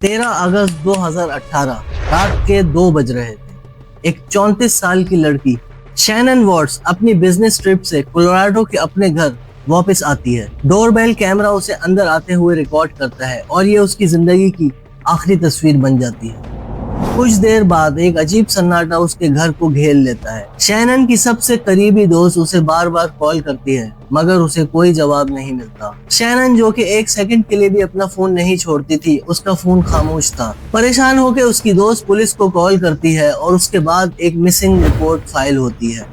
13 अगस्त 2018 रात के 2 बज रहे थे। एक 34 साल की लड़की शैनन वॉट्स अपनी बिजनेस ट्रिप से कोलोराडो के अपने घर वापस आती है। डोरबेल कैमरा उसे अंदर आते हुए रिकॉर्ड करता है और ये उसकी जिंदगी की आखिरी तस्वीर बन जाती है। कुछ देर बाद एक अजीब सन्नाटा उसके घर को घेर लेता है। शैनन की सबसे करीबी दोस्त उसे बार बार कॉल करती है मगर उसे कोई जवाब नहीं मिलता। शैनन, जो कि 1 सेकंड के लिए भी अपना फोन नहीं छोड़ती थी, उसका फोन खामोश था। परेशान होकर उसकी दोस्त पुलिस को कॉल करती है और उसके बाद एक मिसिंग रिपोर्ट फाइल होती है।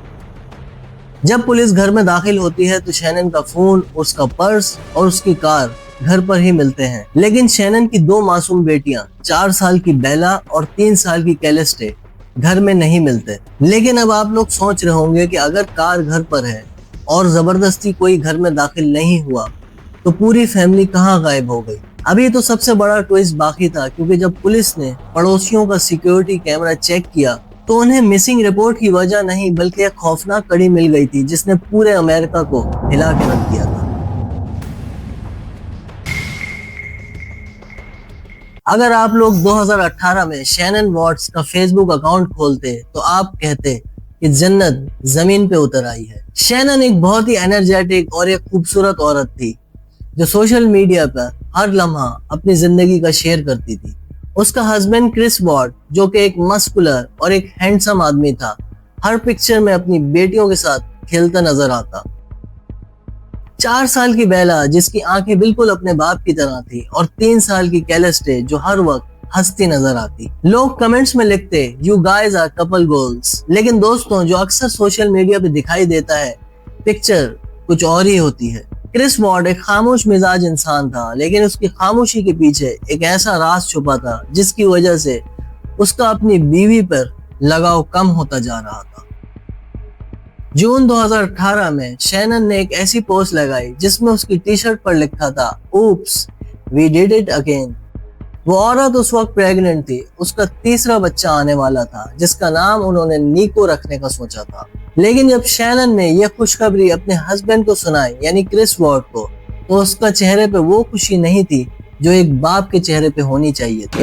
जब पुलिस घर में दाखिल होती है तो शैनन का फोन, उसका पर्स और उसकी कार घर पर ही मिलते हैं, लेकिन शैनन की 2 मासूम बेटियां 4 साल की बेला और 3 साल की कैलेस्टे घर में नहीं मिलते। लेकिन अब आप लोग सोच रहे होंगे कि अगर कार घर पर है और जबरदस्ती कोई घर में दाखिल नहीं हुआ तो पूरी फैमिली कहाँ गायब हो गई। अभी तो सबसे बड़ा ट्विस्ट बाकी था, क्योंकि जब पुलिस ने पड़ोसियों का सिक्योरिटी कैमरा चेक किया तो उन्हें मिसिंग रिपोर्ट की वजह नहीं बल्कि एक खौफनाक कड़ी मिल गई थी जिसने पूरे अमेरिका को हिला के रख दिया था। अगर आप लोग 2018 में शैनन वॉट्स का फेसबुक अकाउंट खोलते तो आप कहते कि जन्नत जमीन पे उतर आई है। शैनन एक बहुत ही एनर्जेटिक और एक खूबसूरत औरत थी जो सोशल मीडिया पर हर लम्हा अपनी जिंदगी का शेयर करती थी। उसका हस्बैंड क्रिस वॉट, जो कि एक मस्कुलर और एक हैंडसम आदमी था, हर पिक्चर में अपनी बेटियों के साथ खेलता नजर आता। 4 साल की बेला, जिसकी आंखें बिल्कुल अपने बाप की तरह थी, और 3 साल की कैलेस्टे, जो हर वक्त हंसती नजर आती। लोग कमेंट्स में लिखते you guys are couple goals, लेकिन दोस्तों जो अक्सर सोशल मीडिया पे दिखाई देता है पिक्चर कुछ और ही होती है। क्रिस वॉट एक खामोश मिजाज इंसान था, लेकिन उसकी खामोशी के पीछे एक ऐसा राज छुपा था जिसकी वजह से उसका अपनी बीवी पर लगाव कम होता जा रहा था। जून 2018 में शैनन ने एक ऐसी पोस्ट लगाई जिसमें उसकी टी शर्ट पर लिखा था oops we did it again। वो औरत उस वक्त प्रेग्नेंट थी। उसका 3रा बच्चा आने वाला था जिसका नाम उन्होंने निको रखने का सोचा था। लेकिन जब शैनन ने यह खुशखबरी अपने हस्बैंड को सुनाई, यानी क्रिस वॉट को, तो उसका चेहरे पे वो खुशी नहीं थी जो एक बाप के चेहरे पे होनी चाहिए थी।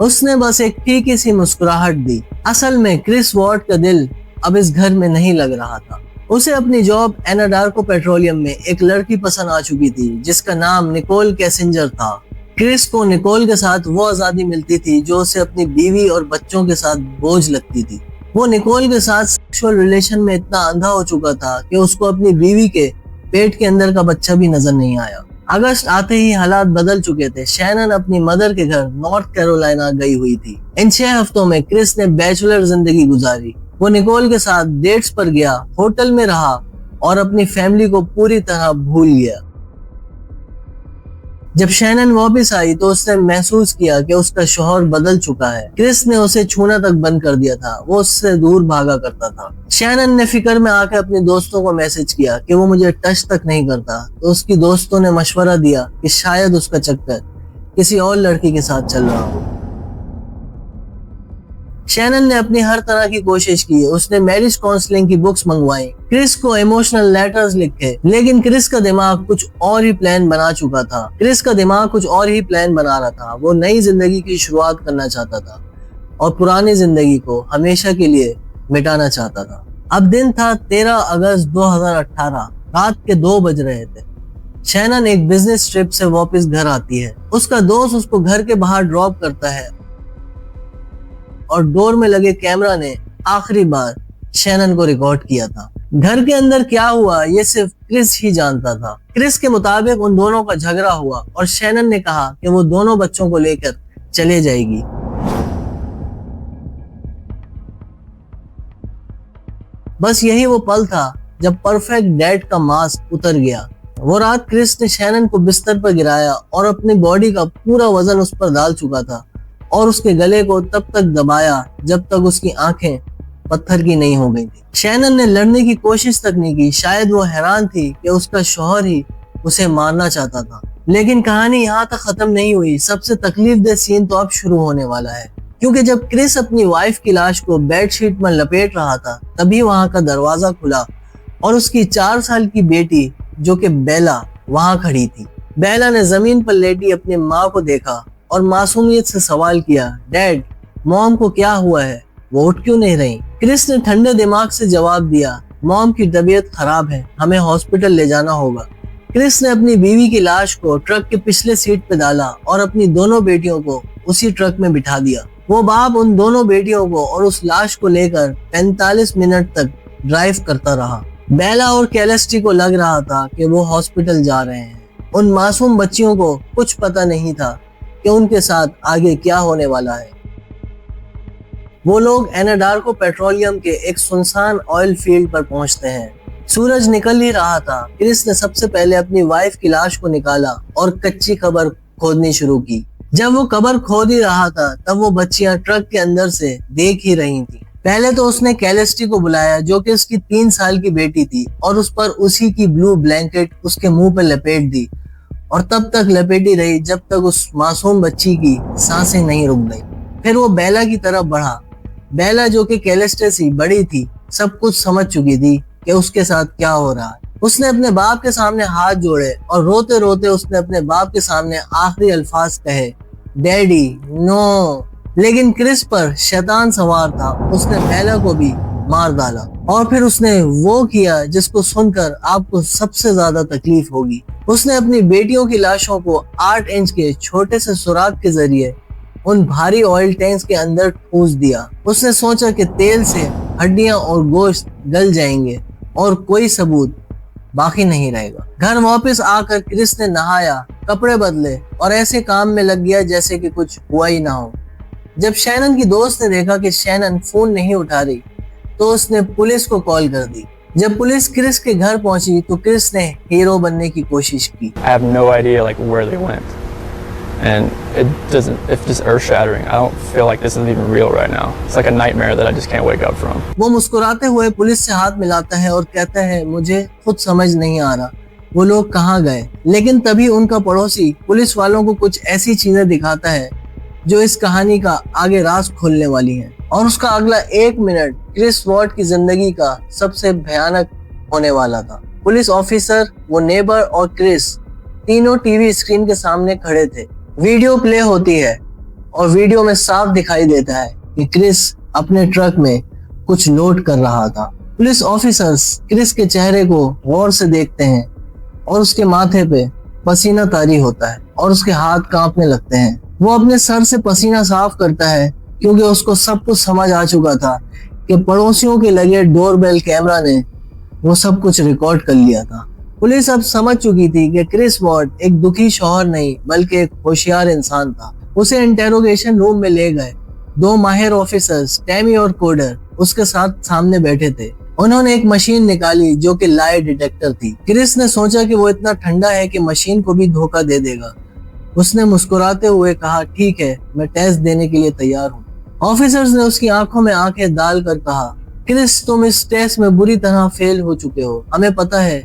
उसने बस एक फीकी सी मुस्कुराहट दी। असल में क्रिस वॉट का दिल अब इस घर में नहीं लग रहा था। उसे अपनी जॉब एनाडार्को पेट्रोलियम में एक लड़की पसंद आ चुकी थी जिसका नाम निकोल कैसेंजर था। क्रिस को निकोल के साथ वो आजादी मिलती थी जो उसे अपनी बीवी और बच्चों के साथ बोझ लगती थी। वो निकोल के साथ सेक्सुअल रिलेशन में इतना अंधा हो चुका था कि उसको अपनी बीवी के पेट के अंदर का बच्चा भी नजर नहीं आया। अगस्त आते ही हालात बदल चुके थे। शैनन अपनी मदर के घर नॉर्थ कैरोलिना गई हुई थी। इन 6 हफ्तों में क्रिस ने बैचलर जिंदगी गुजारी। वो निकोल के साथ डेट्स पर गया, होटल में रहा और अपनी फैमिली को पूरी तरह भूल गया। जब शैनन वापस आई तो उसने महसूस किया कि उसका शौहर बदल चुका है। क्रिस ने उसे छूना तक बंद कर दिया था। वो उससे दूर भागा करता था। शैनन ने फिक्र में आकर अपने दोस्तों को मैसेज किया कि वो मुझे टच तक नहीं करता, तो उसकी दोस्तों ने मशवरा दिया कि शायद उसका चक्कर किसी और लड़की के साथ चल रहा हो। शैनन ने अपनी हर तरह की कोशिश की। उसने मैरिज काउंसलिंग की बुक्स मंगवाई, क्रिस को इमोशनल लेटर्स लिखे, लेकिन क्रिस का दिमाग कुछ और ही प्लान बना चुका था। क्रिस का दिमाग कुछ और ही प्लान बना रहा था। वो नई जिंदगी की शुरुआत करना चाहता था और पुरानी जिंदगी को हमेशा के लिए मिटाना चाहता था। अब दिन था 13 अगस्त 2018, रात के 2 बज रहे थे। शैनन एक बिजनेस ट्रिप से वापस घर आती है। उसका दोस्त उसको घर के बाहर ड्रॉप करता है और डोर में लगे कैमरा ने आखिरी बार शैनन को रिकॉर्ड किया था। घर के अंदर क्या हुआ ये सिर्फ क्रिस ही जानता था। क्रिस के मुताबिक उन दोनों का झगड़ा हुआ और शैनन ने कहा कि वो दोनों बच्चों को लेकर चले जाएगी। बस यही वो पल था जब परफेक्ट डैड का मास्क उतर गया। वो रात क्रिस ने शैनन को बिस्तर पर गिराया और अपनी बॉडी का पूरा वजन उस पर डाल चुका था और उसके गले को तब तक दबाया जब तक उसकी आंखें पत्थर की नहीं हो गई थी। शैनन ने लड़ने की कोशिश तक नहीं की। शायद वो हैरान थी कि उसका शौहर ही उसे मारना चाहता था। लेकिन कहानी यहाँ तक खत्म नहीं हुई। सबसे तकलीफदेह सीन तो अब शुरू होने वाला है, क्योंकि जब क्रिस अपनी वाइफ की लाश को बेडशीट में लपेट रहा था तभी वहां का दरवाजा खुला और उसकी 4 साल की बेटी, जो कि बेला, वहां खड़ी थी। बेला ने जमीन पर लेटी अपनी माँ को देखा और मासूमियत से सवाल किया, डैड, मॉम को क्या हुआ है, वो उठ क्यों नहीं रही? क्रिस ने ठंडे दिमाग से जवाब दिया, मॉम की तबीयत खराब है, हमें हॉस्पिटल ले जाना होगा। क्रिस ने अपनी बीवी की लाश को ट्रक के पिछले सीट पे डाला और अपनी दोनों बेटियों को उसी ट्रक में बिठा दिया। वो बाप उन दोनों बेटियों को और उस लाश को लेकर 45 मिनट तक ड्राइव करता रहा। बेला और कैलेस्टी को लग रहा था कि वो हॉस्पिटल जा रहे हैं। उन मासूम बच्चियों को कुछ पता नहीं था कि उनके साथ आगे क्या होने वाला है। वो लोग एनाडार्को पेट्रोलियम के एक सुनसान ऑयल फील्ड पर पहुंचते हैं। सूरज निकल ही रहा था। क्रिस ने सबसे पहले अपनी वाइफ की लाश को निकाला और कच्ची कब्र खोदनी शुरू की। जब वो कब्र खोद ही रहा था तब वो बच्चियां ट्रक के अंदर से देख ही रही थी। पहले तो उसने कैलेस्टी को बुलाया जो कि उसकी 3 साल की बेटी थी और उस पर उसी की ब्लू ब्लैंकेट उसके मुंह पर लपेट दी और तब तक लपेटी रही जब तक उस मासूम बच्ची की सांसें नहीं रुक गई। फिर वो बेला की तरफ बढ़ा। बेला जो कि कैलेस्टी से बड़ी थी सब कुछ समझ चुकी थी कि उसके साथ क्या हो रहा है। उसने अपने बाप के सामने हाथ जोड़े और रोते रोते उसने अपने बाप के सामने आखिरी अल्फाज कहे, डैडी नो। लेकिन क्रिस पर शैतान सवार था। उसने बेला को भी मार डाला और फिर उसने वो किया जिसको सुनकर आपको सबसे ज्यादा तकलीफ होगी। उसने अपनी बेटियों की लाशों को 8 इंच के छोटे से सुराख के जरिए उन भारी ऑयल टैंक्स के अंदर ठूस दिया। उसने सोचा कि तेल से हड्डियां और गोश्त गल जाएंगे और कोई सबूत बाकी नहीं रहेगा। घर वापस आकर क्रिस ने नहाया, कपड़े बदले और ऐसे काम में लग गया जैसे कि कुछ हुआ ही ना हो। जब शैनन की दोस्त ने देखा कि शैनन फोन नहीं उठा रही तो उसने पुलिस को कॉल कर दी। जब पुलिस क्रिस के घर पहुंची तो क्रिस ने हीरो बनने की कोशिश की। I have no idea like where they went, and it's just earth shattering. I don't feel like this is even real right now. It's like a nightmare that I just can't wake up from. वो मुस्कुराते हुए police से हाथ मिलाता है और कहता है, मुझे खुद समझ नहीं आ रहा वो लोग कहाँ गए। लेकिन तभी उनका पड़ोसी पुलिस वालों को कुछ ऐसी चीजें दिखाता है जो इस कहानी का आगे राज खोलने वाली है और उसका अगला 1 मिनट क्रिस वॉर्ड की जिंदगी का सबसे भयानक होने वाला था। पुलिस ऑफिसर, वो नेबर और क्रिस तीनों टीवी स्क्रीन के सामने खड़े थे। वीडियो प्ले होती है और वीडियो में साफ दिखाई देता है कि क्रिस अपने ट्रक में कुछ लोड कर रहा था। पुलिस ऑफिसर्स क्रिस के चेहरे को गौर से देखते हैं और उसके माथे पे पसीना तारी होता है और उसके हाथ कांपने लगते हैं। वो अपने सर से पसीना साफ करता है क्योंकि उसको सब कुछ समझ आ चुका था कि पड़ोसियों के लगे डोरबेल कैमरा ने वो सब कुछ रिकॉर्ड कर लिया था। पुलिस अब समझ चुकी थी कि क्रिस वॉर्ड एक दुखी शौहर नहीं बल्कि एक होशियार इंसान था। उसे इंटेरोगेशन रूम में ले गए। 2 माहिर ऑफिसर्स टैमी और कोडर उसके साथ सामने बैठे थे। उन्होंने एक मशीन निकाली जो कि लाई डिटेक्टर थी। क्रिस ने सोचा कि वो इतना ठंडा है कि मशीन को भी धोखा दे देगा। उसने मुस्कुराते हुए कहा, ठीक है, मैं टेस्ट देने के लिए तैयार हूँ। ऑफिसर्स ने उसकी आंखों में आंखें डालकर कहा, क्रिस, तुम इस टेस्ट में बुरी तरह फेल हो चुके हो। हमें पता है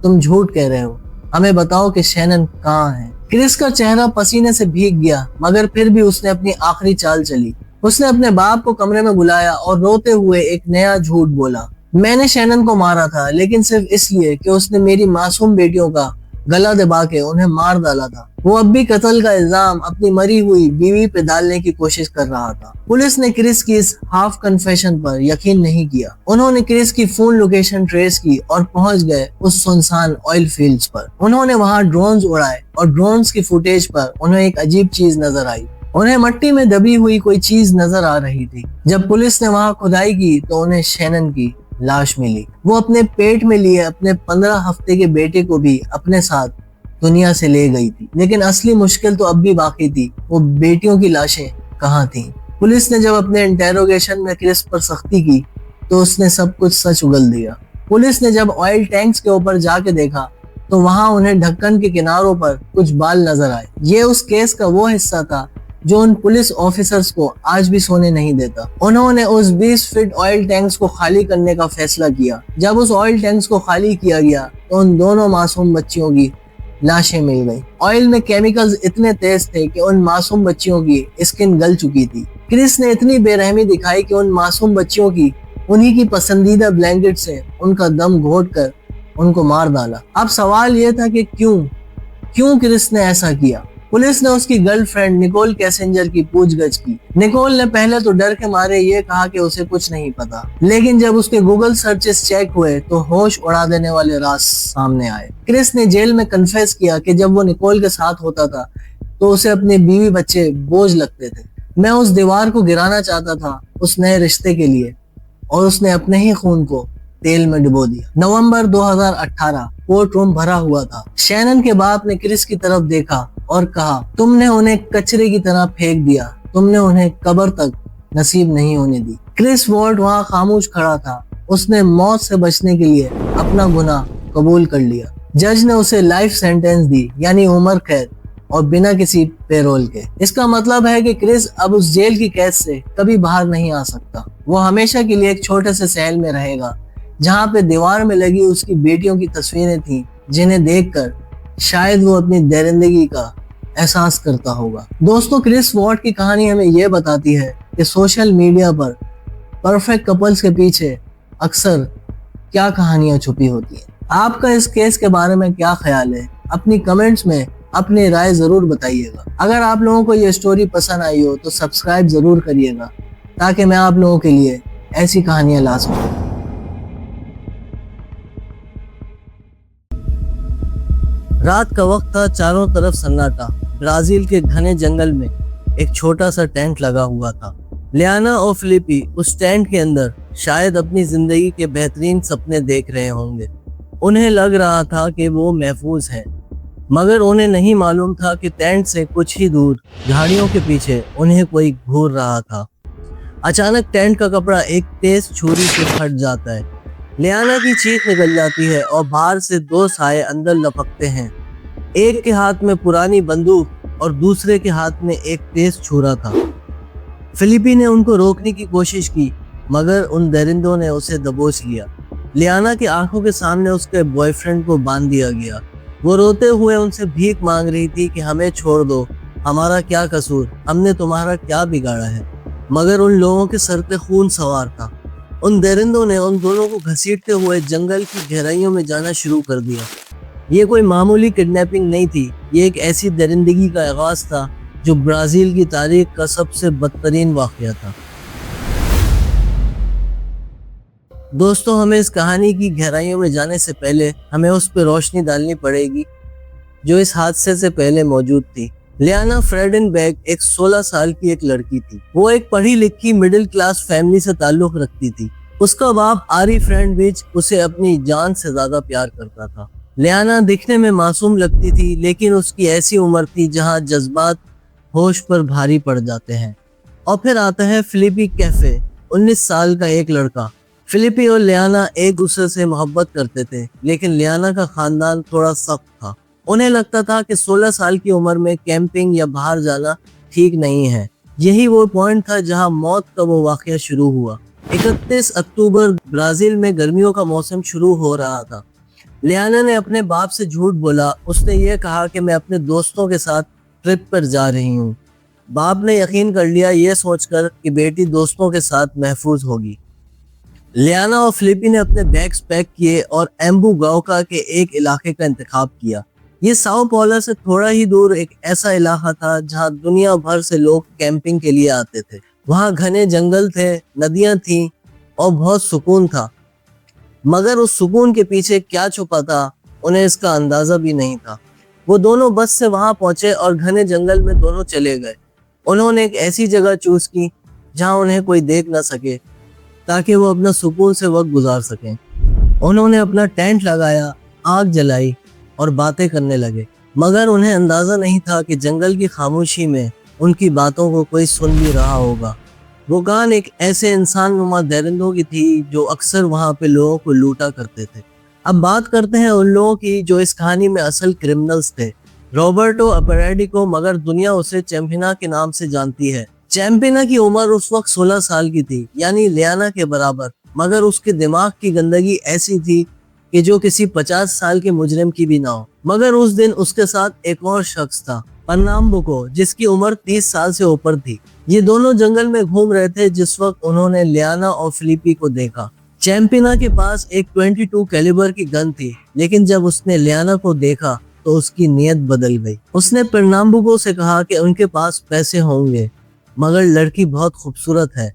तुम झूठ कह रहे हो। हमें बताओ कि शैनन कहाँ है। क्रिस का चेहरा पसीने से भीग गया मगर फिर भी उसने अपनी आखिरी चाल चली। उसने अपने बाप को कमरे में बुलाया और रोते हुए एक नया झूठ बोला, मैंने शैनन को मारा था लेकिन सिर्फ इसलिए कि उसने मेरी मासूम बेटियों का गला दबा के उन्हें मार डाला था। वो अब भी कत्ल का इल्जाम अपनी मरी हुई बीवी पे डालने की कोशिश कर रहा था। पुलिस ने क्रिस की इस हाफ कन्फेशन पर यकीन नहीं किया। उन्होंने क्रिस की फोन लोकेशन ट्रेस की और पहुंच गए उस सुनसान ऑयल फील्ड्स पर। उन्होंने वहां ड्रोन्स उड़ाए और ड्रोन्स की फुटेज पर उन्हें एक अजीब चीज नजर आई। उन्हें मिट्टी में दबी हुई कोई चीज नजर आ रही थी। जब पुलिस ने वहां खुदाई की तो उन्हें शैनन की लाश मिली। वो अपने पेट में लिए अपने 15 हफ्ते के बेटे को भी अपने साथ दुनिया से ले गई थी। लेकिन असली मुश्किल तो अब भी बाकी थी, वो बेटियों की लाशें कहाँ थीं? पुलिस ने जब अपने इंटेरोगेशन में क्रिस पर सख्ती की तो उसने सब कुछ सच उगल दिया। पुलिस ने जब ऑयल टैंक्स के ऊपर जाके देखा तो वहां उन्हें ढक्कन के किनारों पर कुछ बाल नजर आए। ये उस केस का वो हिस्सा था जो उन पुलिस ऑफिसर्स को आज भी सोने नहीं देता। उन्होंने उस 20 फीट ऑयल टैंक्स को खाली करने का फैसला किया। जब उस ऑयल टैंक्स को खाली किया गया तो उन दोनों मासूम बच्चियों की लाशें मिल गई। ऑयल में केमिकल्स इतने तेज थे कि उन मासूम बच्चियों की स्किन गल चुकी थी। क्रिस ने इतनी बेरहमी दिखाई कि उन मासूम बच्चियों की उन्हीं की पसंदीदा ब्लैंकेट से उनका दम घोट कर उनको मार डाला। अब सवाल यह था कि क्यों क्रिस ने ऐसा किया? पुलिस ने उसकी गर्लफ्रेंड निकोल कैसेंजर की पूछगछ की। निकोल ने पहले तो डर के मारे ये कहा कि उसे कुछ नहीं पता, लेकिन जब उसके गूगल सर्चेस चेक हुए तो होश उड़ा देने वाले राज सामने आए। क्रिस ने जेल में कन्फेस किया कि जब वो निकोल के साथ होता था तो उसे अपने बीवी बच्चे बोझ लगते थे। मैं उस दीवार को गिराना चाहता था उस नए रिश्ते के लिए, और उसने अपने ही खून को तेल में डुबो दिया। नवंबर 2018 कोर्ट रूम भरा हुआ था। शैनन के बाप ने क्रिस की तरफ देखा और कहा, तुमने उन्हें कचरे की तरह फेंक दिया, तुमने उन्हें कब्र तक नसीब नहीं होने दी। क्रिस वॉल्ट वहां खामोश खड़ा था। उसने मौत से बचने के लिए अपना गुनाह कबूल कर लिया। जज ने उसे लाइफ सेंटेंस दी, यानी उम्र कैद, और बिना किसी पेरोल के। इसका मतलब है कि क्रिस अब उस जेल की कैद से कभी बाहर नहीं आ सकता। वो हमेशा के लिए एक छोटे से सेल में रहेगा, जहाँ पे दीवार में लगी उसकी बेटियों की तस्वीरें थीं, जिन्हें देखकर शायद वो अपनी दरिंदगी का एहसास करता होगा। दोस्तों, क्रिस वॉर्ड की कहानी हमें ये बताती है कि सोशल मीडिया पर परफेक्ट कपल्स के पीछे अक्सर क्या कहानियां छुपी होती हैं। आपका इस केस के बारे में क्या ख्याल है? अपनी कमेंट्स में अपनी राय जरूर बताइएगा। अगर आप लोगों को ये स्टोरी पसंद आई हो तो सब्सक्राइब जरूर करिएगा, ताकि मैं आप लोगों के लिए ऐसी कहानियां ला सकूं। रात का वक्त था। चारों तरफ सन्नाटा। ब्राजील के घने जंगल में एक छोटा सा टेंट लगा हुआ था। लियाना और फिलिपी उस टेंट के अंदर शायद अपनी जिंदगी के बेहतरीन सपने देख रहे होंगे। उन्हें लग रहा था कि वो महफूज हैं, मगर उन्हें नहीं मालूम था कि टेंट से कुछ ही दूर झाड़ियों के पीछे उन्हें कोई घूर रहा था। अचानक टेंट का कपड़ा एक तेज छुरी से फट जाता है। लियाना की चीख निकल जाती है और बाहर से दो साए अंदर लपकते हैं। एक के हाथ में पुरानी बंदूक और दूसरे के हाथ में एक तेज छुरा था। फिलिपी ने उनको रोकने की कोशिश की, मगर उन दरिंदों ने उसे दबोच लिया। लियाना की आंखों के सामने उसके बॉयफ्रेंड को बांध दिया गया। वो रोते हुए उनसे भीख मांग रही थी कि हमें छोड़ दो, हमारा क्या कसूर, हमने तुम्हारा क्या बिगाड़ा है। मगर उन लोगों के सर पे खून सवार था। उन दरिंदों ने उन दोनों को घसीटते हुए जंगल की गहराइयों में जाना शुरू कर दिया। ये कोई मामूली किडनैपिंग नहीं थी, ये एक ऐसी दरिंदगी का आगाज था जो ब्राजील की तारीख का सबसे बदतरीन वाकया था। दोस्तों, हमें इस कहानी की गहराइयों में जाने से पहले हमें उस पर रोशनी डालनी पड़ेगी जो इस हादसे से पहले मौजूद थी। लियाना फ्रेडेनबर्ग एक 16 साल की एक लड़की थी। वो एक पढ़ी लिखी मिडिल क्लास फैमिली से ताल्लुक रखती थी। उसका बाप आरी फ्रेंडविच उसे अपनी जान से ज्यादा प्यार करता था। लियाना दिखने में मासूम लगती थी, लेकिन उसकी ऐसी उम्र थी जहां जज्बात होश पर भारी पड़ जाते हैं। और फिर आता है फिलिपी कैफे, 19 साल का एक लड़का। फिलिपी और लियाना एक दूसरे से मोहब्बत करते थे, लेकिन लियाना का खानदान थोड़ा सख्त था। उन्हें लगता था कि 16 साल की उम्र में कैंपिंग या बाहर जाना ठीक नहीं है। यही वो पॉइंट था जहां मौत का वो वाकया शुरू हुआ। 31 अक्टूबर ब्राजील में गर्मियों का मौसम शुरू हो रहा था। लियाना ने अपने बाप से झूठ बोला। उसने ये कहा कि मैं अपने दोस्तों के साथ ट्रिप पर जा रही हूँ। बाप ने यकीन कर लिया, ये सोचकर कि बेटी दोस्तों के साथ महफूज होगी। लियाना और फिलिपी ने अपने बैग्स पैक किए और एम्बू गाओका के एक इलाके का इंतखाब किया। ये साओ पौलो से थोड़ा ही दूर एक ऐसा इलाका था जहां दुनिया भर से लोग कैंपिंग के लिए आते थे। वहां घने जंगल थे, नदियां थीं और बहुत सुकून था। मगर उस सुकून के पीछे क्या छुपा था, उन्हें इसका अंदाजा भी नहीं था। वो दोनों बस से वहां पहुंचे और घने जंगल में दोनों चले गए। उन्होंने एक ऐसी जगह चूज की जहां उन्हें कोई देख ना सके, ताकि वो अपना सुकून से वक्त गुजार सकें। उन्होंने अपना टेंट लगाया, आग जलाई और बातें करने लगे। मगर उन्हें अंदाजा नहीं था कि जंगल की खामोशी में उनकी बातों को कोई सुन भी रहा होगा। वो गान एक ऐसे इंसान नुमा दरिंदों की थी जो अक्सर वहां पे लोगों को लूटा करते थे। अब बात करते हैं उन लोगों की जो इस कहानी में असल क्रिमिनल्स थे। रॉबर्टो अपरेडिको, मगर दुनिया उसे चैम्पिना के नाम से जानती है। चैम्पिना की उम्र उस वक्त 16 साल की थी, यानी लियाना के बराबर। मगर उसके दिमाग की गंदगी ऐसी थी कि जो किसी 50 साल के मुजरिम की भी ना हो। मगर उस दिन उसके साथ एक और शख्स था, पर्नाम्बुको, जिसकी उम्र 30 साल से ऊपर थी। ये दोनों जंगल में घूम रहे थे जिस वक्त उन्होंने लियाना और फिलिपी को देखा। चैम्पिना के पास एक 22 कैलिबर की गन थी, लेकिन जब उसने लियाना को देखा तो उसकी नीयत बदल गई। उसने परनाम्बुको से कहा कि उनके पास पैसे होंगे मगर लड़की बहुत खूबसूरत है।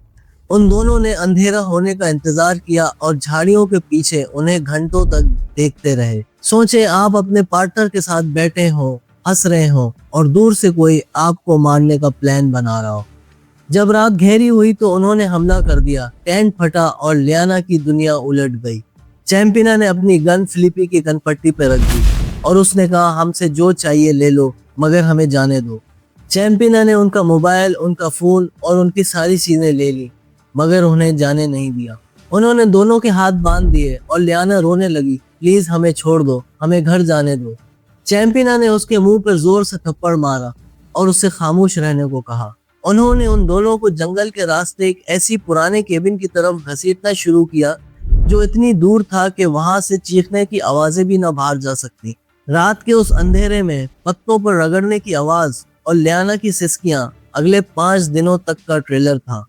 उन दोनों ने अंधेरा होने का इंतजार किया और झाड़ियों के पीछे उन्हें घंटों तक देखते रहे। सोचे आप अपने पार्टनर के साथ बैठे हो, हंस रहे हो और दूर से कोई आपको मारने का प्लान बना रहा हो। जब रात गहरी हुई तो उन्होंने हमला कर दिया। टेंट फटा और लियाना की दुनिया उलट गई। चैंपिना ने अपनी गन फिलिपी की कनपट्टी पर रख दी और उसने कहा हमसे जो चाहिए ले लो मगर हमें जाने दो। चैंपिना ने उनका मोबाइल, उनका फोन और उनकी सारी चीजें ले ली मगर उन्हें जाने नहीं दिया। उन्होंने दोनों के हाथ बांध दिए और लियाना रोने लगी, प्लीज हमें छोड़ दो, हमें घर जाने दो। चैंपिना ने उसके मुंह पर जोर से थप्पड़ मारा और उससे खामोश रहने को कहा। उन्होंने उन दोनों को जंगल के रास्ते एक ऐसी पुराने केबिन की तरफ घसीटना शुरू किया जो इतनी दूर था कि वहां से चीखने की आवाजें भी न बाहर जा सकती। रात के उस अंधेरे में पत्तों पर रगड़ने की आवाज और लियाना की सिसकियां अगले 5 दिनों तक का ट्रेलर था।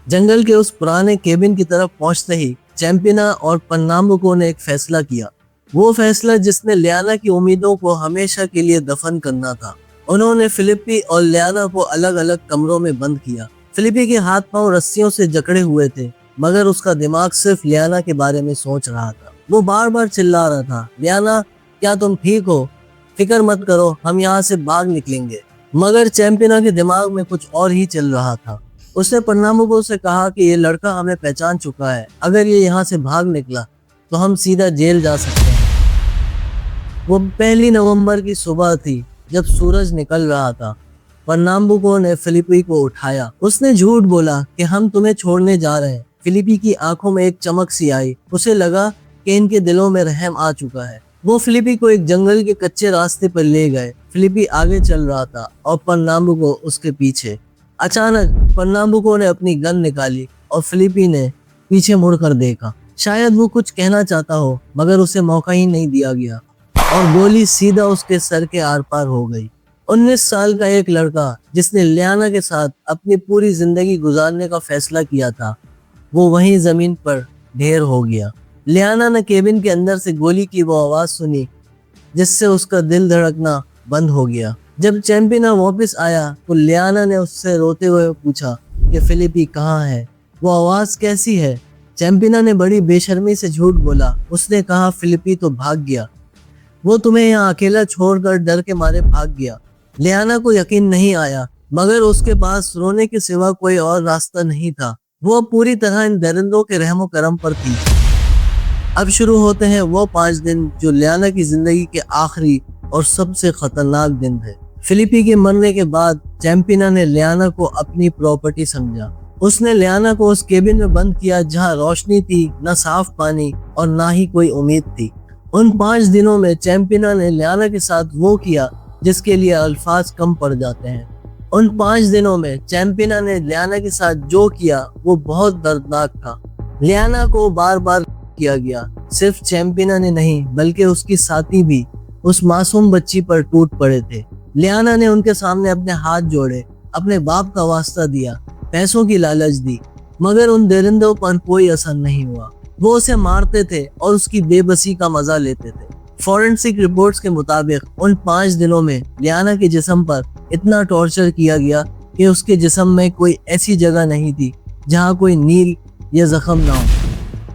जंगल के उस पुराने केबिन की तरफ पहुंचते ही चैंपिना और परनाम्बुको ने एक फैसला किया, वो फैसला जिसने लियाना की उम्मीदों को हमेशा के लिए दफन करना था। उन्होंने फिलिपी और लियाना को अलग अलग कमरों में बंद किया। फिलिपी के हाथ पांव रस्सियों से जकड़े हुए थे मगर उसका दिमाग सिर्फ लियाना के बारे में सोच रहा था। वो बार बार चिल्ला रहा था, लियाना क्या तुम ठीक हो? फिक्र मत करो, हम यहाँ से भाग निकलेंगे। मगर चैंपिना के दिमाग में कुछ और ही चल रहा था। उसने परनाम्बुको से कहा कि ये लड़का हमें पहचान चुका है, अगर ये यहाँ से भाग निकला तो हम सीधा जेल जा सकते हैं। वो 1 नवंबर की सुबह थी जब सूरज निकल रहा था। परनाम्बुको ने फिलिपी को उठाया। उसने झूठ बोला कि हम तुम्हें छोड़ने जा रहे हैं। फिलिपी की आंखों में एक चमक सी आई। उसे लगा कि इनके दिलों में रहम आ चुका है। वो फिलिपी को एक जंगल के कच्चे रास्ते पर ले गए। फिलिपी आगे चल रहा था और परनाम्बुको उसके पीछे। अचानक परनाम्बुको ने अपनी गन निकाली और फिलिपी ने पीछे मुड़कर देखा। शायद वो कुछ कहना चाहता हो मगर उसे मौका ही नहीं दिया गया और गोली सीधा उसके सर के आर पार हो गई। 19 साल का एक लड़का जिसने लियाना के साथ अपनी पूरी जिंदगी गुजारने का फैसला किया था, वो वहीं जमीन पर ढेर हो गया। लियाना ने केबिन के अंदर से गोली की वो आवाज सुनी जिससे उसका दिल धड़कना बंद हो गया। जब चैंपिना वापस आया तो लियाना ने उससे रोते हुए पूछा कि फिलिपी कहाँ है, वो आवाज कैसी है? चैंपिना ने बड़ी बेशर्मी से झूठ बोला। उसने कहा फिलिपी तो भाग गया, वो तुम्हें यहाँ अकेला छोड़कर डर के मारे भाग गया। लियाना को यकीन नहीं आया मगर उसके पास रोने के सिवा कोई और रास्ता नहीं था। वो पूरी तरह इन दरिंदों के रहमो करम पर थी। अब शुरू होते हैं वो 5 दिन जो लियाना की जिंदगी के आखिरी और सबसे खतरनाक दिन थे। फिलिपी के मरने के बाद चैंपिना ने लियाना को अपनी प्रॉपर्टी समझा। उसने लियाना को उस केबिन में बंद किया जहाँ रोशनी थी, न साफ पानी और ना ही कोई उम्मीद थी। उन 5 दिनों में चैंपिना ने लियाना के साथ वो किया जिसके लिए अल्फाज कम पड़ जाते हैं। उन 5 दिनों में चैंपिना ने लियाना के साथ जो किया वो बहुत दर्दनाक था। लियाना को बार बार किया गया। सिर्फ चैंपिना ने नहीं बल्कि उसकी साथी भी उस मासूम बच्ची पर टूट पड़े थे। लियाना ने उनके सामने अपने हाथ जोड़े, अपने बाप का वास्ता दिया, पैसों की लालच दी मगर उन दरिंदों पर कोई असर नहीं हुआ। वो उसे मारते थे और उसकी बेबसी का मजा लेते थे। फॉरेंसिक रिपोर्ट्स के मुताबिक उन 5 दिनों में लियाना के जिस्म पर इतना टॉर्चर किया गया कि उसके जिस्म में कोई ऐसी जगह नहीं थी जहां कोई नील या जख्म ना हो।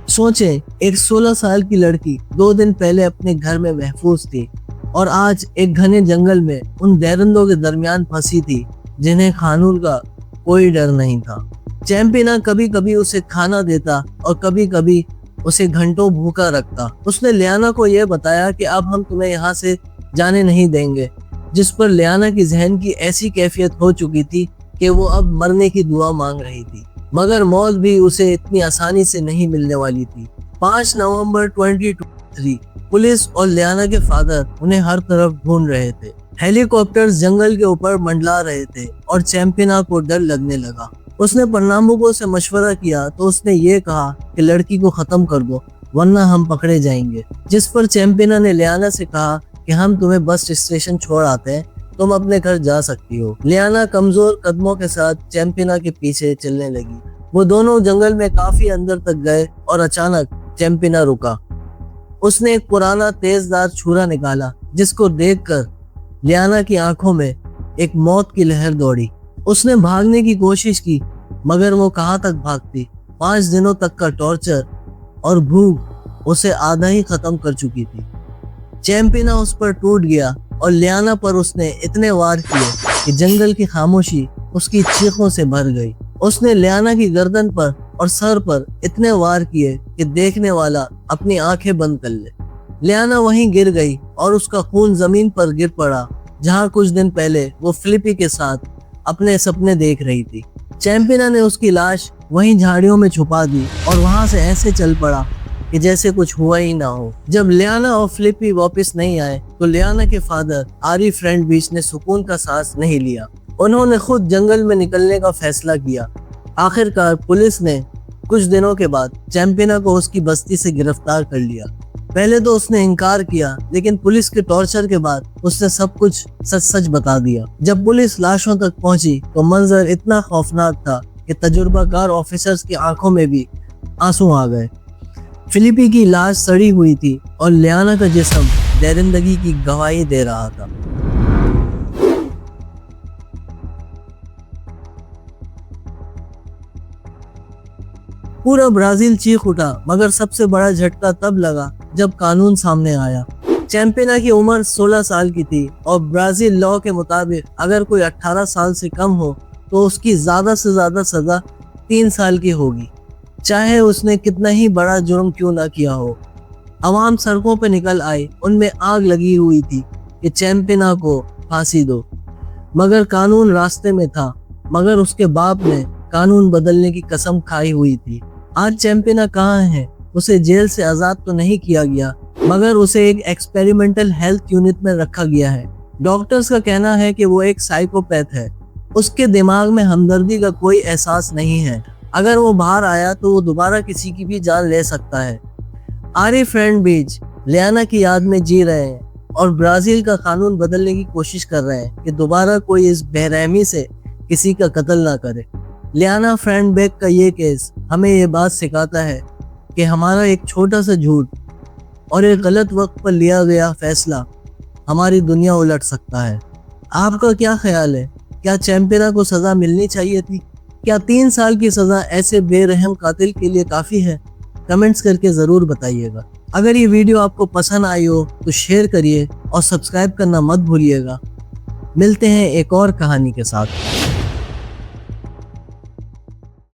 सोचें, एक 16 साल की लड़की 2 दिन पहले अपने घर में महफूज थी और आज एक घने जंगल में उन दरिंदों के दरमियान फंसी थी जिन्हें कानून का कोई डर नहीं था। चैंपिना कभी कभी उसे खाना देता और कभी कभी उसे घंटों भूखा रखता। उसने लियाना को यह बताया कि अब हम तुम्हें यहाँ से जाने नहीं देंगे, जिस पर लियाना की जहन की ऐसी कैफियत हो चुकी थी कि वो अब मरने की दुआ मांग रही थी मगर मौत भी उसे इतनी आसानी से नहीं मिलने वाली थी। 5 नवंबर 2023 पुलिस और लियाना के फादर उन्हें हर तरफ ढूंढ रहे थे। हेलीकॉप्टर्स जंगल के ऊपर मंडला रहे थे और चैंपिना को डर लगने लगा। उसने परनाम्बुको से मशवरा किया तो उसने ये कहा कि लड़की को खत्म कर दो वरना हम पकड़े जाएंगे। जिस पर चैंपिना ने लियाना से कहा कि हम तुम्हें बस स्टेशन छोड़ आते हैं, तुम अपने घर जा सकती हो। लियाना कमजोर कदमों के साथ चैंपिना के पीछे चलने लगी। वो दोनों जंगल में काफी अंदर तक गए और अचानक चैंपिना रुका। उसने एक पुराना तेजदार छुरा निकाला, जिसको देखकर लियाना की आंखों में एक मौत की लहर दौड़ी। उसने भागने की कोशिश की, मगर वो कहाँ तक भागती। 5 दिनों तक का टॉर्चर और भूख उसे आधा ही खत्म कर चुकी थी। चैंपिना उस पर टूट गया और लियाना पर उसने इतने वार किए कि जंगल की खामोशी उसकी चीखों से भर गई। उसने लियाना की गर्दन पर और सर पर इतने वार किए कि देखने वाला अपनी आंखें बंद कर ले। लियाना वहीं गिर गई और उसका खून जमीन पर गिर पड़ा, जहां कुछ दिन पहले वो फिलिपी के साथ अपने सपने देख रही थी। चैंपिना ने उसकी लाश वहीं झाड़ियों में छुपा दी और वहां से ऐसे चल पड़ा कि जैसे कुछ हुआ ही ना हो। जब लियाना और फिलिपी वापस नहीं आए तो लियाना के फादर आरी फ्रेंड बीच ने सुकून का सांस नहीं लिया। उन्होंने खुद जंगल में निकलने का फैसला किया। आखिरकार पुलिस ने कुछ दिनों के बाद चैंपिना को उसकी बस्ती से गिरफ्तार कर लिया। पहले तो उसने इनकार किया, लेकिन पुलिस के टॉर्चर के बाद उसने सब कुछ सच सच बता दिया। जब पुलिस लाशों तक पहुंची तो मंजर इतना खौफनाक था कि तजुर्बाकार ऑफिसर्स की आंखों में भी आंसू आ गए। फिलिपी की लाश सड़ी हुई थी और लियाना का जिस्म दरिंदगी की गवाही दे रहा था। पूरा ब्राजील चीख उठा, मगर सबसे बड़ा झटका तब लगा जब कानून सामने आया। चैंपिना की उम्र 16 साल की थी और ब्राजील लॉ के मुताबिक अगर कोई 18 साल से कम हो तो उसकी ज्यादा से ज्यादा सजा 3 साल की होगी, चाहे उसने कितना ही बड़ा जुर्म क्यों ना किया हो। अवाम सड़कों पर निकल आई, उनमें आग लगी हुई थी कि चैंपिना को फांसी दो, मगर कानून रास्ते में था। मगर उसके बाप ने कानून बदलने की कसम खाई हुई थी। आज चैंपिना कहाँ है? उसे जेल से आजाद तो नहीं किया गया, मगर उसे एक एक्सपेरिमेंटल हेल्थ यूनिट में रखा गया है। डॉक्टर्स का कहना है कि वो एक साइकोपैथ है। उसके दिमाग में हमदर्दी का कोई एहसास नहीं है। अगर वो बाहर आया तो वो दोबारा किसी की भी जान ले सकता है। आरी फ्रेंड बीच लियाना की याद में जी रहे हैं और ब्राजील का कानून बदलने की कोशिश कर रहे हैं कि दोबारा कोई इस बेरहमी से किसी का कत्ल ना करे। लियाना फ्रेंड बेक का ये केस हमें ये बात सिखाता है कि हमारा एक छोटा सा झूठ और एक गलत वक्त पर लिया गया फैसला हमारी दुनिया उलट सकता है। आपका क्या ख्याल है? क्या चैंपिना को सजा मिलनी चाहिए थी? क्या 3 साल की सजा ऐसे बेरहम कातिल के लिए काफी है? कमेंट्स करके जरूर बताइएगा। अगर ये वीडियो आपको पसंद आई हो तो शेयर करिए और सब्सक्राइब करना मत भूलिएगा। मिलते हैं एक और कहानी के साथ।